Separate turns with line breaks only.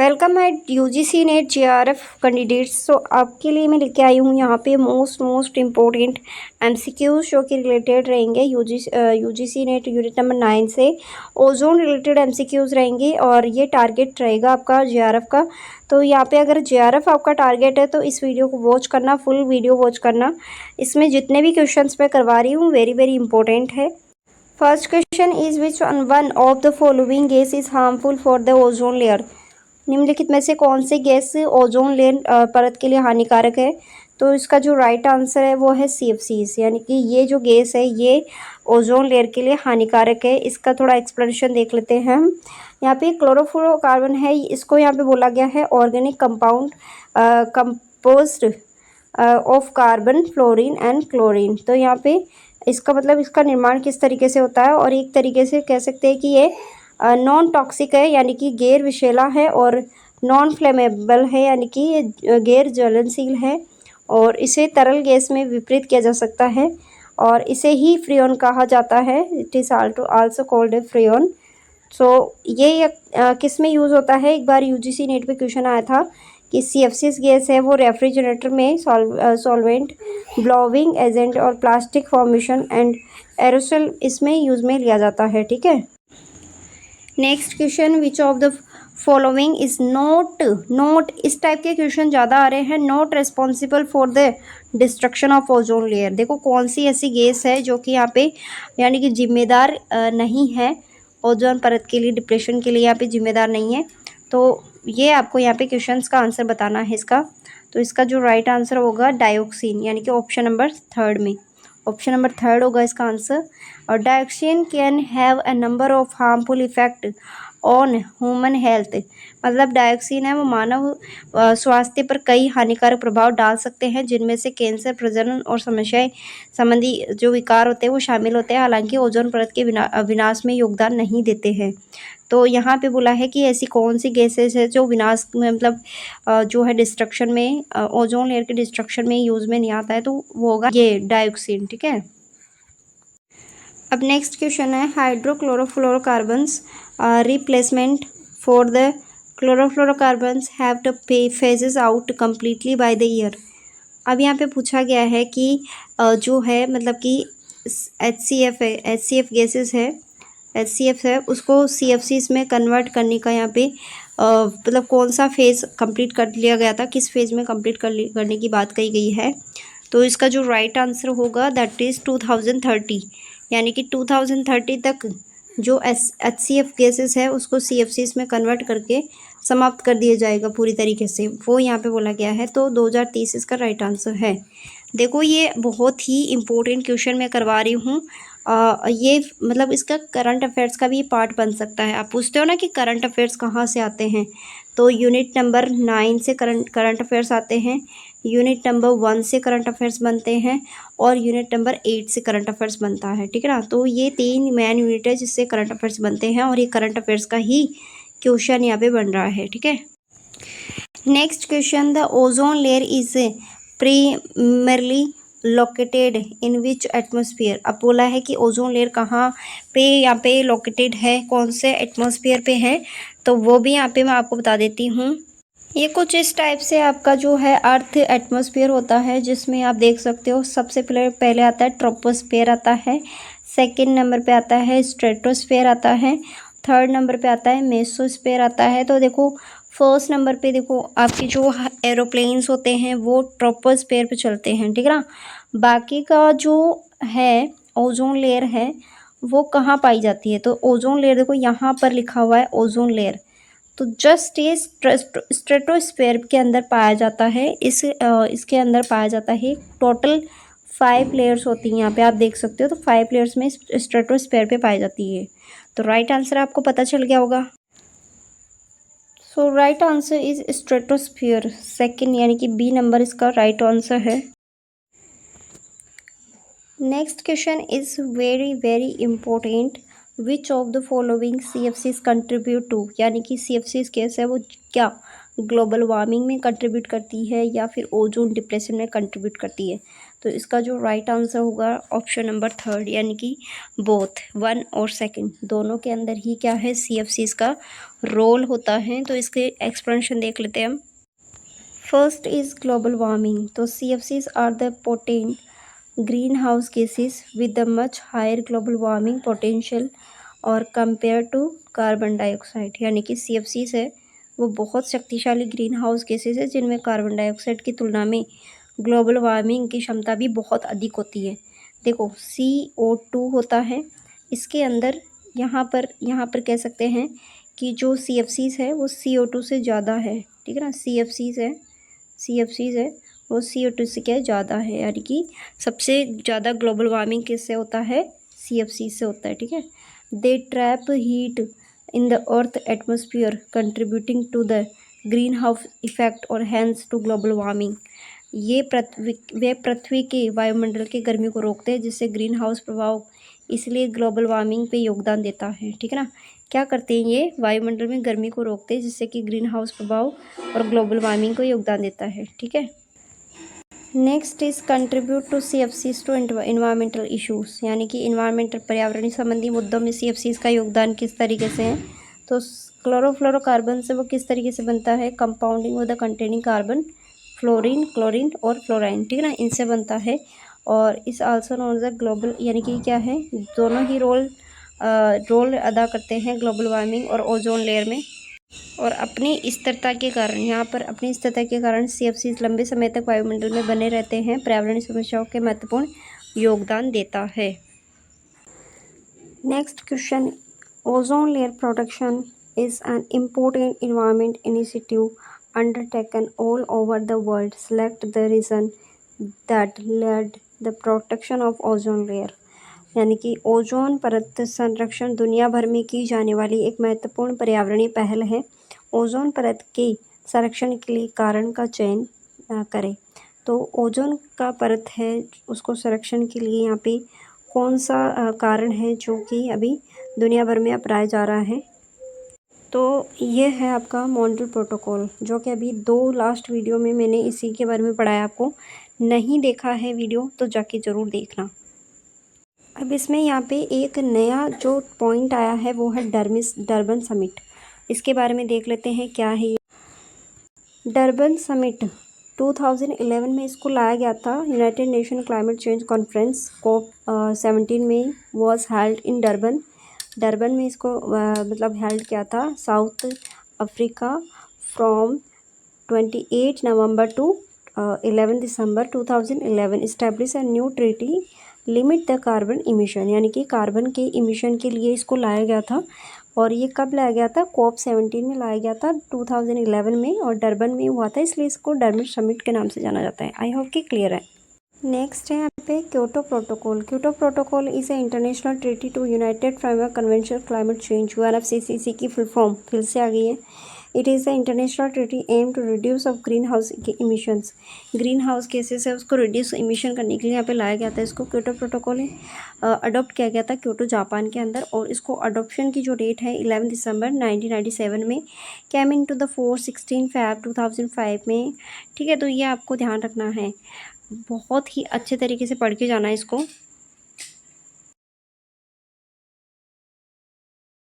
Welcome eight UGC net JRF candidates. तो आपके लिए मैं लेके आई हूँ यहाँ पे मोस्ट इम्पोर्टेंट एमसीक्यूज जो कि रिलेटेड रहेंगे यूजीसी नेट यूनिट नंबर 9 से। ओजोन रिलेटेड एमसीक्यूज रहेंगे और ये टारगेट रहेगा आपका जेआरएफ का। तो यहाँ पे अगर जेआरएफ आपका टारगेट है तो इस वीडियो को वॉच करना, फुल वीडियो वॉच करना। इसमें जितने भी क्वेश्चन मैं करवा रही हूँ वेरी इंपॉर्टेंट है। First question is which one of the following gas is harmful for the ozone layer. निम्नलिखित में से कौन सी गैस ओजोन लेयर परत के लिए हानिकारक है। तो इसका जो राइट आंसर है वो है CFCs, यानी कि ये जो गैस है ये ओजोन लेयर के लिए हानिकारक है। इसका थोड़ा एक्सप्लेनेशन देख लेते हैं हम। यहाँ पे क्लोरोफ्लोरोकार्बन है, इसको यहाँ पे बोला गया है organic compound composed of carbon, fluorine and chlorine. तो यहाँ पे इसका मतलब इसका निर्माण किस तरीके से होता है, और एक तरीके से कह सकते हैं कि ये नॉन टॉक्सिक है, यानी कि गैर विषैला है, और नॉन फ्लेमेबल है, यानी कि ये गैर ज्वलनशील है, और इसे तरल गैस में विपरीत किया जा सकता है, और इसे ही फ्रियोन कहा जाता है। It is also called a freon. So ये किस में यूज़ होता है, एक बार यूजीसी नेट पे क्वेश्चन आया था कि CFCs गैस है वो रेफ्रिजरेटर में सॉल्वेंट, ब्लोविंग एजेंट और प्लास्टिक फॉर्मेशन एंड एरोसोल इसमें यूज़ में लिया जाता है। ठीक है। Next question, which of the following is not इस टाइप के क्वेश्चन ज़्यादा आ रहे हैं। Not responsible for the destruction of ozone layer. देखो कौन सी ऐसी गैस है जो कि यहाँ पे यानी कि जिम्मेदार नहीं है ओजोन परत के लिए, डिप्रेशन के लिए यहाँ पे जिम्मेदार नहीं है। तो ये आपको यहाँ पे क्वेश्चंस का आंसर बताना है इसका। तो इसका जो राइट आंसर होगा डायोक्सिन, यानी कि ऑप्शन नंबर 3 में, ऑप्शन नंबर 3 होगा इसका आंसर। और dioxin can have a number of harmful effect on human health. मतलब डायोक्सिन है वो मानव स्वास्थ्य पर कई हानिकारक प्रभाव डाल सकते हैं, जिनमें से कैंसर, प्रजनन और समस्याएं संबंधी जो विकार होते हैं वो शामिल होते हैं। हालांकि ओजोन परत के विनाश में योगदान नहीं देते हैं। तो यहाँ पे बोला है कि ऐसी कौन सी गैसेस है जो विनाश में मतलब जो है डिस्ट्रक्शन में, ओजोन लेयर के डिस्ट्रक्शन में यूज़ में नहीं आता है, तो वो होगा ये डायोक्सिन। ठीक है। अब नेक्स्ट क्वेश्चन है hydrochlorofluorocarbons replacement for the chlorofluorocarbons have to phases out completely by the year. अब यहाँ पे पूछा गया है कि जो है मतलब कि HCF है, HCF गैसेस है, HCF है, उसको CFCs में कन्वर्ट करने का यहाँ पे मतलब कौन सा फेज़ कंप्लीट कर लिया गया था, किस फेज़ में कंप्लीट करने की बात कही गई है। तो इसका जो राइट आंसर होगा दैट इज़ 2030, यानी कि 2030 तक जो HCF गैसेस है उसको CFCs में कन्वर्ट करके समाप्त कर दिया जाएगा पूरी तरीके से, वो यहाँ पे बोला गया है। तो 2030 इसका राइट आंसर है। देखो ये बहुत ही इम्पोर्टेंट क्वेश्चन मैं करवा रही हूँ। ये मतलब इसका करंट अफेयर्स का भी पार्ट बन सकता है। आप पूछते हो ना कि करंट अफेयर्स कहाँ से आते हैं, तो यूनिट नंबर 9 से करंट अफेयर्स आते हैं, यूनिट नंबर 1 से करंट अफेयर्स बनते हैं, और यूनिट नंबर 8 से करंट अफेयर्स बनता है। ठीक है ना। तो ये 3 मेन यूनिट है जिससे करंट अफेयर्स बनते हैं, और ये करंट अफेयर्स का ही क्वेश्चन यहाँ पे बन रहा है। ठीक है। Next question, the ozone layer is primarily located in which atmosphere. अब बोला है कि ओजोन लेयर कहाँ पे यहाँ पे लोकेटेड है, कौन से एटमोसफियर पे है, तो वो भी यहाँ पे मैं आपको बता देती हूँ। ये कुछ इस टाइप से आपका जो है अर्थ एटमॉस्फेयर होता है, जिसमें आप देख सकते हो सबसे पहले आता है ट्रोपोस्फेयर आता है, सेकंड नंबर पे आता है स्ट्रेटोस्फेयर आता है, थर्ड नंबर पे आता है मेसोस्फेयर आता है। तो देखो फर्स्ट नंबर पे देखो आपकी जो एरोप्लेन्स होते हैं वो ट्रोपोस्फेयर पे चलते हैं। ठीक है ना। बाकी का जो है ओजोन लेयर है वो कहाँ पाई जाती है, तो ओजोन लेयर देखो यहाँ पर लिखा हुआ है ओजोन लेयर, तो जस्ट ये स्ट्रेटोस्फेयर के अंदर पाया जाता है। इसके अंदर पाया जाता है। टोटल 5 लेयर्स होती हैं यहाँ पे आप देख सकते हो, तो 5 लेयर्स में स्ट्रेटोस्फेयर पे पाई जाती है। तो राइट आंसर आपको पता चल गया होगा। So right answer is stratosphere second, यानी कि B नंबर इसका राइट आंसर है। Next question is very important, which of the following CFCs contribute to, यानी कि CFCs कैसे है वो क्या ग्लोबल वार्मिंग में कंट्रीब्यूट करती है या फिर ओजोन डिप्रेशन में कंट्रीब्यूट करती है? तो इसका जो राइट आंसर होगा ऑप्शन नंबर थर्ड, यानी कि बोथ, वन और सेकंड दोनों के अंदर ही क्या है, CFCs का रोल होता है। तो इसके एक्सप्लेनेशन देख लेते हैं हम। First is global warming. तो CFCs are the potent green house gases with the much higher global warming potential और कंपेयर टू कार्बन डाइऑक्साइड, यानी कि CFCs है वो बहुत शक्तिशाली ग्रीन हाउस गैसेस है जिनमें कार्बन डाइऑक्साइड की तुलना में ग्लोबल वार्मिंग की क्षमता भी बहुत अधिक होती है। देखो CO2 होता है इसके अंदर, यहाँ पर कह सकते हैं कि जो CFCs है वो CO2 से ज़्यादा है, ठीक है ना। CFCs है वो CO2 से क्या ज़्यादा है, यानी कि सबसे ज़्यादा ग्लोबल वार्मिंग किससे होता है, CFC से होता है, ठीक है। They trap heat in the earth atmosphere contributing to the green house effect और हैंस टू ग्लोबल वार्मिंग। वे पृथ्वी के वायुमंडल के गर्मी को रोकते हैं जिससे ग्रीन हाउस प्रभाव इसलिए ग्लोबल वार्मिंग पे योगदान देता है, ठीक है ना। क्या करते हैं ये, वायुमंडल में गर्मी को रोकते हैं जिससे कि ग्रीन हाउस प्रभाव और ग्लोबल वार्मिंग को योगदान देता है, ठीक है। Next is contribute to CFCs to environmental issues, यानी कि इन्वायरमेंटल पर्यावरणीय संबंधी मुद्दों में CFCs का योगदान किस तरीके से है। तो क्लोरोफ्लोरोकार्बन से वो किस तरीके से बनता है, compounding with the containing carbon, fluorine, chlorine और फ्लोराइन, ठीक है ना, इनसे बनता है। और इस आल्सो नोन एज ग्लोबल, यानी कि क्या है, दोनों ही रोल अदा करते हैं ग्लोबल वार्मिंग और ओजोन लेयर में। और अपनी स्थिरता के कारण, यहाँ पर अपनी स्थिरता के कारण CFCs लंबे समय तक वायुमंडल में बने रहते हैं, पर्यावरणीय समस्याओं के महत्वपूर्ण योगदान देता है। Next question, ozone layer protection is an important environment initiative undertaken all over the world. Select the reason that led the protection of ozone layer, यानी कि ओजोन परत संरक्षण दुनिया भर में की जाने वाली एक महत्वपूर्ण पर्यावरणीय पहल है। ओजोन परत के संरक्षण के लिए कारण का चयन करें। तो ओजोन का परत है उसको संरक्षण के लिए यहाँ पे कौन सा कारण है जो कि अभी दुनिया भर में अपनाया जा रहा है। तो ये है आपका मॉन्ट्रियल प्रोटोकॉल, जो कि अभी 2 लास्ट वीडियो में मैंने इसी के बारे में पढ़ाया। आपको नहीं देखा है वीडियो तो जाके ज़रूर देखना। अब इसमें यहाँ पे एक नया जो पॉइंट आया है वो है डरबन समिट। इसके बारे में देख लेते हैं क्या है ये। डरबन समिट 2011 में इसको लाया गया था। United nation climate change conference COP17 में वॉज हेल्ड इन डरबन में इसको मतलब हेल्ड किया था South Africa from 28 November to 11 December 2011। Establish a new treaty limit the carbon emission, यानी कि कार्बन के इमिशन के लिए इसको लाया गया था। और ये कब लाया गया था, COP17 में लाया गया था 2011 में, और डरबन में हुआ था, इसलिए इसको डरबन समिट के नाम से जाना जाता है। आई होप कि क्लियर है। नेक्स्ट है यहाँ पे Kyoto protocol. Kyoto protocol is a international treaty to united framework convention climate change, UNFCCC की फुल फॉर्म फिर से आ गई है। It is the international treaty aim to reduce of green house emissions. Green house gases है उसको reduce emission करने के लिए यहाँ पे लाया गया था। इसको क्योटो प्रोटोकॉल अडॉप्ट किया गया था क्योटो जापान के अंदर, और इसको अडॉप्शन की जो डेट है 11 दिसंबर 1997 में, came into the force 16 Feb 2005 में, ठीक है। तो ये आपको ध्यान रखना है, बहुत ही अच्छे तरीके से पढ़ के जाना है इसको।